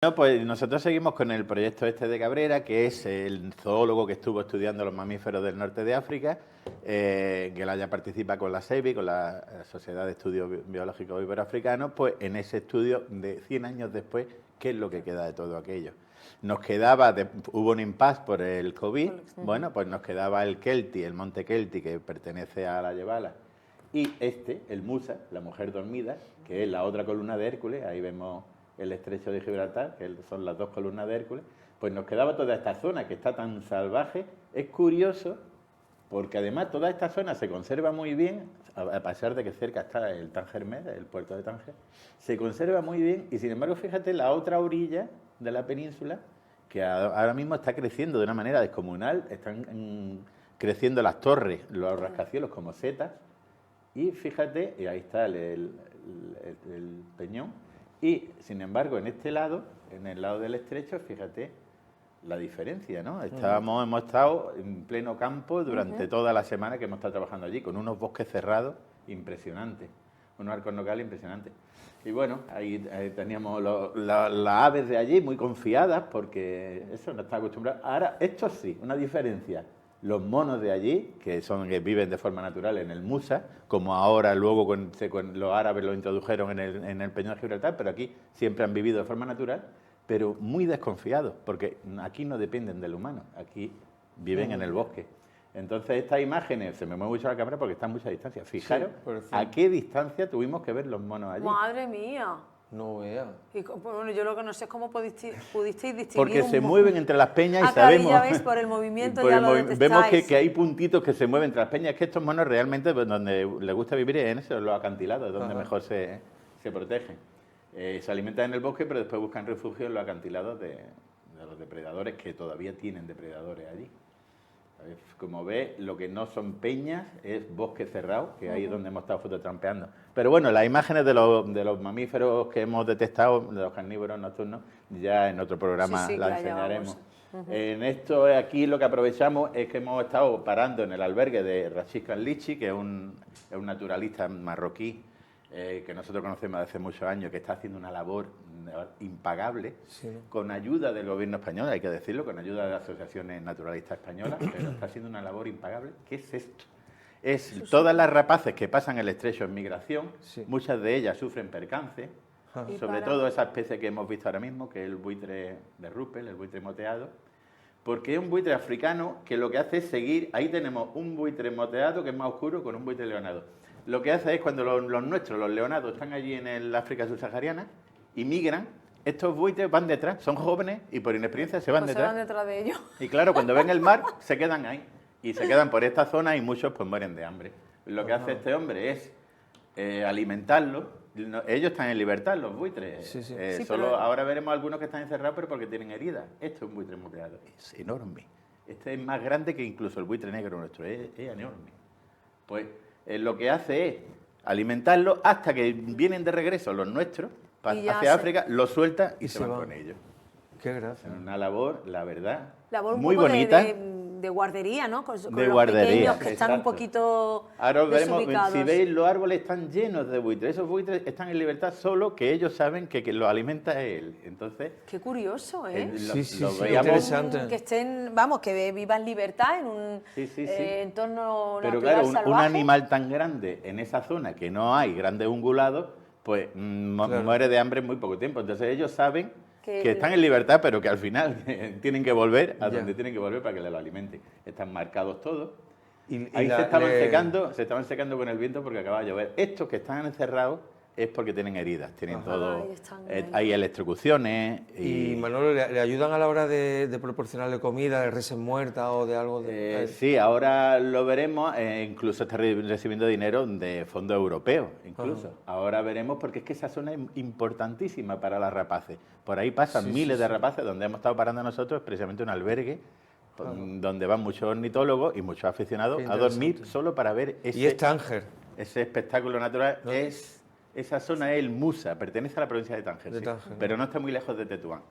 No, pues nosotros seguimos con el proyecto este de Cabrera, que es el zoólogo que estuvo estudiando los mamíferos del norte de África, que él haya participado con la SEBI, con la Sociedad de Estudios Biológicos Iberoafricanos, pues en ese estudio de 100 años después, ¿qué es lo que queda de todo aquello? Nos quedaba, hubo un impasse por el COVID, bueno, pues nos quedaba el Kelti, el monte Kelti, que pertenece a la Yevala, y el Musa, la mujer dormida, que es la otra columna de Hércules, ahí vemos el estrecho de Gibraltar, que son las dos columnas de Hércules, pues nos quedaba toda esta zona que está tan salvaje. Es curioso, porque además toda esta zona se conserva muy bien, a pesar de que cerca está el Tánger Med, el puerto de Tánger, se conserva muy bien, y sin embargo, fíjate, la otra orilla de la península, que ahora mismo está creciendo de una manera descomunal, están creciendo las torres, los rascacielos como setas, y fíjate, y ahí está el peñón. Y, sin embargo, en este lado, en el lado del estrecho, fíjate la diferencia, ¿no? Hemos estado en pleno campo durante toda la semana que hemos estado trabajando allí, con unos bosques cerrados impresionantes, unos arcos nocales impresionantes. Y bueno, ahí teníamos las aves de allí muy confiadas, porque eso no está acostumbrado. Ahora, esto sí, una diferencia. Los monos de allí, que viven de forma natural en el Musa, como ahora luego los árabes lo introdujeron en el Peñón de Gibraltar, pero aquí siempre han vivido de forma natural, pero muy desconfiados, porque aquí no dependen del humano, aquí viven en el bosque. Entonces estas imágenes, se me mueve mucho la cámara porque están a mucha distancia. Fijaros a qué distancia tuvimos que ver los monos allí. ¡Madre mía! No vea. Y, bueno, yo lo que no sé es cómo pudisteis distinguir. Porque se mueven entre las peñas y claro, sabemos. ya veis, por el movimiento ya lo detectáis. Vemos que hay puntitos que se mueven entre las peñas. Es que estos monos realmente, pues, donde les gusta vivir es en eso, en los acantilados, es donde mejor se protegen. Se alimentan en el bosque, pero después buscan refugio en los acantilados de los depredadores, que todavía tienen depredadores allí. Como ves, lo que no son peñas es bosque cerrado, que ahí es donde hemos estado fototrampeando. Pero bueno, las imágenes de los mamíferos que hemos detectado, de los carnívoros nocturnos, ya en otro programa las enseñaremos. En esto aquí lo que aprovechamos es que hemos estado parando en el albergue de Rachid Kanlichi, que es un naturalista marroquí, que nosotros conocemos desde hace muchos años, que está haciendo una labor impagable, con ayuda del gobierno español, hay que decirlo, con ayuda de asociaciones naturalistas españolas, pero está haciendo una labor impagable. ¿Qué es esto? Es todas las rapaces que pasan el estrecho en migración, muchas de ellas sufren percance, sobre todo esa especie que hemos visto ahora mismo, que es el buitre de Ruppel, el buitre moteado, porque es un buitre africano que lo que hace es seguir. Ahí tenemos un buitre moteado que es más oscuro con un buitre leonado. Lo que hace es cuando los nuestros, los leonados, están allí en el África subsahariana y migran, estos buitres van detrás, son jóvenes y por inexperiencia se van detrás. Se van detrás de ellos. Y claro, cuando ven el mar, se quedan ahí. Y se quedan por esta zona y muchos pues mueren de hambre. Lo que hace este hombre es alimentarlos. Ellos están en libertad, los buitres. Ahora veremos algunos que están encerrados, pero porque tienen heridas. Esto es un buitre moteado. Es enorme. Este es más grande que incluso el buitre negro nuestro. Es enorme. Pues lo que hace es alimentarlos hasta que vienen de regreso los nuestros hacia África, los suelta y se van con ellos. Qué gracia. Es una labor, la verdad, muy bonita. De guardería, ¿no? Con los pequeños que están un poquito ahora veremos, desubicados. si veis, los árboles están llenos de buitres. Esos buitres están en libertad solo que ellos saben que los alimenta él. Entonces, qué curioso, ¿eh? Interesante. Que estén, vamos, que vivan libertad en un entorno pero natural, claro, salvaje. un animal tan grande en esa zona que no hay grandes ungulados, pues muere de hambre en muy poco tiempo. Entonces ellos saben que están en libertad, pero que al final tienen que volver a donde tienen que volver para que lo alimenten. Están marcados todos. Ahí se estaban secando con el viento porque acaba de llover. Estos que están encerrados es porque tienen heridas, tienen todo. Hay electrocuciones. Y Manolo, ¿le ayudan a la hora de proporcionarle comida, de reses muertas o de algo? Sí, ahora lo veremos, incluso está recibiendo dinero de fondos europeos, incluso. Ahora veremos, porque es que esa zona es importantísima para las rapaces. Por ahí pasan miles de rapaces, donde hemos estado parando nosotros, precisamente un albergue, donde van muchos ornitólogos y muchos aficionados a dormir solo para ver ese espectáculo natural. Esa zona es el Musa, pertenece a la provincia de Tánger, pero no está muy lejos de Tetuán.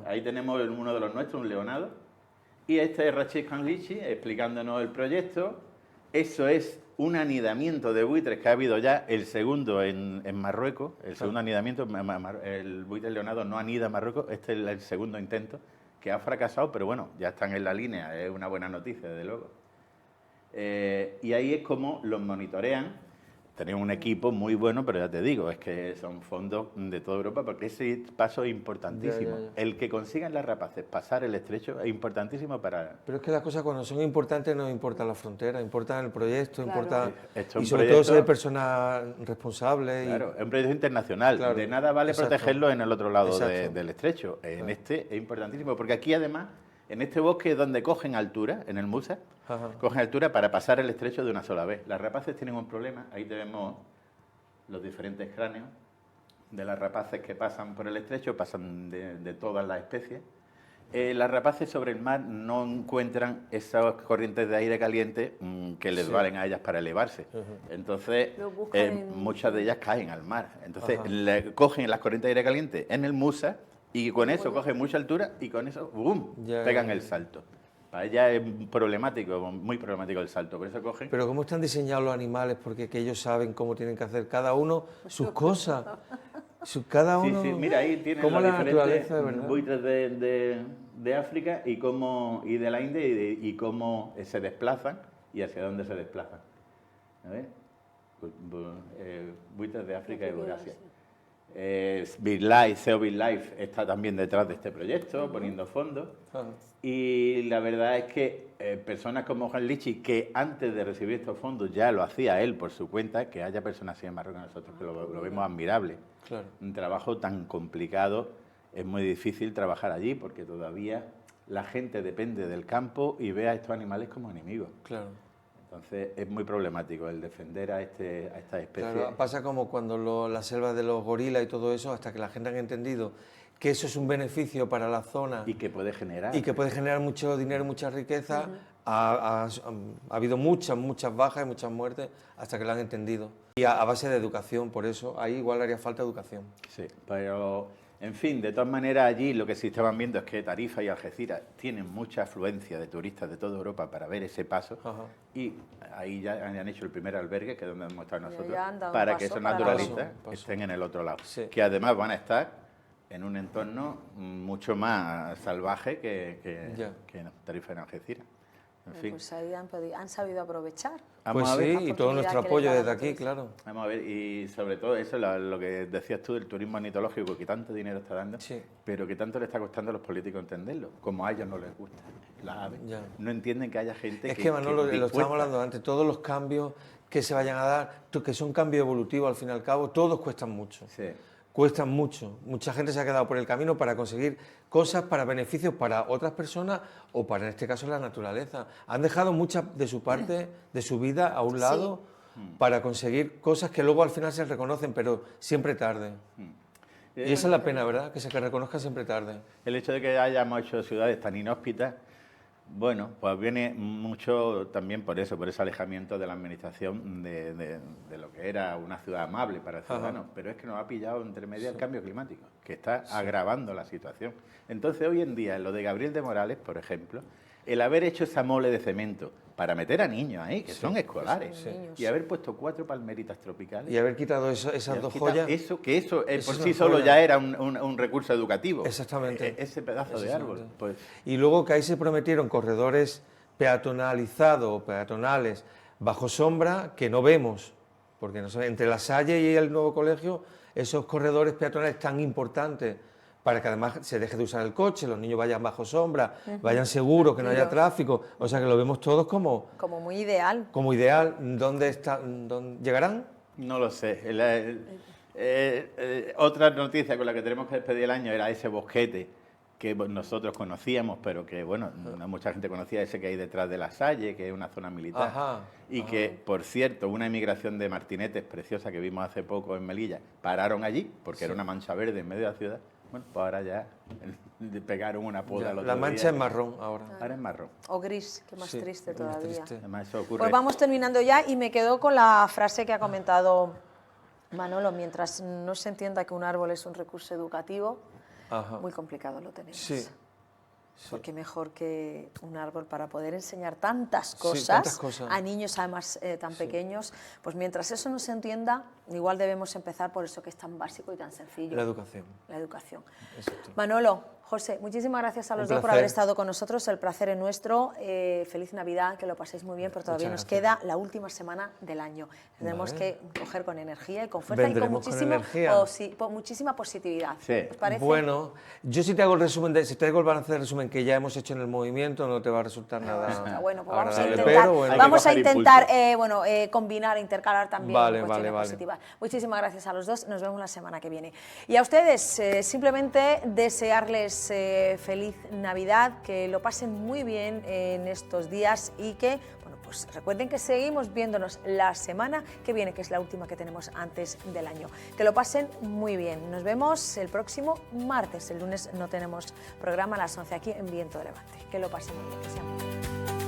Ahí tenemos uno de los nuestros, un leonado, y este es Rachid Kanlichi explicándonos el proyecto. Eso es un anidamiento de buitres que ha habido ya, el segundo en Marruecos, el segundo anidamiento, el buitre leonado no anida en Marruecos, este es el segundo intento, que ha fracasado, pero bueno, ya están en la línea, es una buena noticia, desde luego. Y ahí es como los monitorean. Tenemos un equipo muy bueno, pero ya te digo, es que son fondos de toda Europa, porque ese paso es importantísimo. Ya. El que consigan las rapaces pasar el estrecho es importantísimo para... Pero es que las cosas cuando son importantes no importa la frontera, importa el proyecto, Claro. importa... Esto es Y un sobre proyecto, todo ser personas responsables. Claro, es un proyecto internacional. Claro, De nada vale exacto. protegerlo en el otro lado Exacto. del estrecho. En Claro. este es importantísimo, porque aquí además, en este bosque es donde cogen altura, en el Musa, Ajá. cogen altura para pasar el estrecho de una sola vez. Las rapaces tienen un problema, ahí tenemos los diferentes cráneos de las rapaces que pasan por el estrecho, pasan de todas las especies. Las rapaces sobre el mar no encuentran esas corrientes de aire caliente que les valen a ellas para elevarse. Entonces, muchas de ellas caen al mar. Entonces, cogen las corrientes de aire caliente en el Musa y con eso cogen mucha altura y con eso ¡bum! Pegan el salto. Para ella es problemático, muy problemático el salto, por eso cogen... Pero ¿cómo están diseñados los animales? Porque que ellos saben cómo tienen que hacer cada uno sus cosas. Cada uno... Sí, mira, ahí tienen cómo los la diferentes naturaleza, de verdad. buitres de África y de la India y cómo se desplazan y hacia dónde se desplazan. A ver, buitres de África y Eurasia. SEO BirdLife está también detrás de este proyecto, poniendo fondos. Y la verdad es que personas como Juan Lichi, que antes de recibir estos fondos ya lo hacía él por su cuenta, que haya personas así en Marruecos, nosotros que lo vemos admirable. Claro. Un trabajo tan complicado, es muy difícil trabajar allí porque todavía la gente depende del campo y ve a estos animales como enemigos. Claro. Entonces es muy problemático el defender a esta especie. Claro, pasa como cuando las selvas de los gorilas y todo eso, hasta que la gente ha entendido que eso es un beneficio para la zona Y que puede generar. y que puede generar mucho dinero, mucha riqueza, ha habido muchas bajas y muchas muertes hasta que lo han entendido. Y a base de educación, por eso ahí igual haría falta educación. Sí, pero en fin, de todas maneras allí lo que sí estaban viendo es que Tarifa y Algeciras tienen mucha afluencia de turistas de toda Europa para ver ese paso. Y ahí ya han hecho el primer albergue, que es donde hemos estado nosotros, para que esos naturalistas estén en el otro lado. Sí. Que además van a estar en un entorno mucho más salvaje que Tarifa y Algeciras. En fin. Pues ahí han sabido aprovechar. Pues sí, y todo nuestro apoyo desde aquí, claro. Vamos a ver, y sobre todo eso, lo que decías tú del turismo ornitológico, que tanto dinero está dando, pero que tanto le está costando a los políticos entenderlo, como a ellos no les gusta. Las aves no entienden que haya gente es que Manolo, lo estábamos hablando antes, todos los cambios que se vayan a dar, que son cambios evolutivos al fin y al cabo, todos cuestan mucho. Sí. Cuestan mucho. Mucha gente se ha quedado por el camino para conseguir cosas, para beneficios para otras personas o para, en este caso, la naturaleza. Han dejado mucha de su parte, de su vida a un lado para conseguir cosas que luego al final se reconocen, pero siempre tarde. Y esa es la pena, ¿verdad? Que se reconozca siempre tarde. El hecho de que hayamos hecho ciudades tan inhóspitas, bueno, pues viene mucho también por eso, por ese alejamiento de la administración de lo que era una ciudad amable para el ciudadano. Pero es que nos ha pillado entre medio el cambio climático, que está agravando la situación. Entonces, hoy en día, lo de Gabriel de Morales, por ejemplo, el haber hecho esa mole de cemento para meter a niños ahí, que son escolares, y haber puesto 4 palmeritas tropicales. Y haber quitado esas dos joyas. Eso por sí solo ya era un recurso educativo. Exactamente. Ese pedazo de árbol. Pues. Y luego que ahí se prometieron corredores peatonalizados o peatonales bajo sombra que no vemos, porque no sé, entre La Salle y el nuevo colegio, esos corredores peatonales tan importantes para que además se deje de usar el coche, los niños vayan bajo sombra, vayan seguros, que no haya tráfico, o sea que lo vemos todos como muy ideal. Como ideal. ¿Dónde llegarán? No lo sé. Otra noticia con la que tenemos que despedir el año era ese bosquete que nosotros conocíamos, pero que, bueno, no mucha gente conocía, ese que hay detrás de La Salle, que es una zona militar. Que, por cierto, una emigración de martinetes preciosa que vimos hace poco en Melilla, pararon allí, porque era una mancha verde en medio de la ciudad. Bueno, pues ahora ya pegaron una poda. La mancha es marrón ahora. Ahora es marrón. O gris, que más triste todavía. Triste. Además, eso ocurre. Pues vamos terminando ya y me quedo con la frase que ha comentado Manolo. Mientras no se entienda que un árbol es un recurso educativo, muy complicado lo tenemos. Sí. porque mejor que un árbol para poder enseñar tantas cosas, a niños además tan pequeños, pues mientras eso no se entienda, igual debemos empezar por eso que es tan básico y tan sencillo. La educación. La educación. Exacto. Manolo, José, muchísimas gracias a los dos por haber estado con nosotros, el placer es nuestro, feliz Navidad, que lo paséis muy bien, pero todavía nos queda la última semana del año. Tenemos que coger con energía y con fuerza y con muchísima positividad. Sí. ¿Os parece? Bueno, yo si te hago el resumen, si te hago el balance de resumen que ya hemos hecho en el movimiento, no te va a resultar nada bueno, pues agradable, vamos a intentar combinar, intercalar también cuestiones vale. positivas. Muchísimas gracias a los dos, nos vemos la semana que viene. Y a ustedes, simplemente desearles feliz Navidad, que lo pasen muy bien en estos días y que, bueno, pues recuerden que seguimos viéndonos la semana que viene, que es la última que tenemos antes del año. Que lo pasen muy bien. Nos vemos el próximo martes. El lunes no tenemos programa a las 11 aquí en Viento de Levante. Que lo pasen muy bien. Que sean muy bien.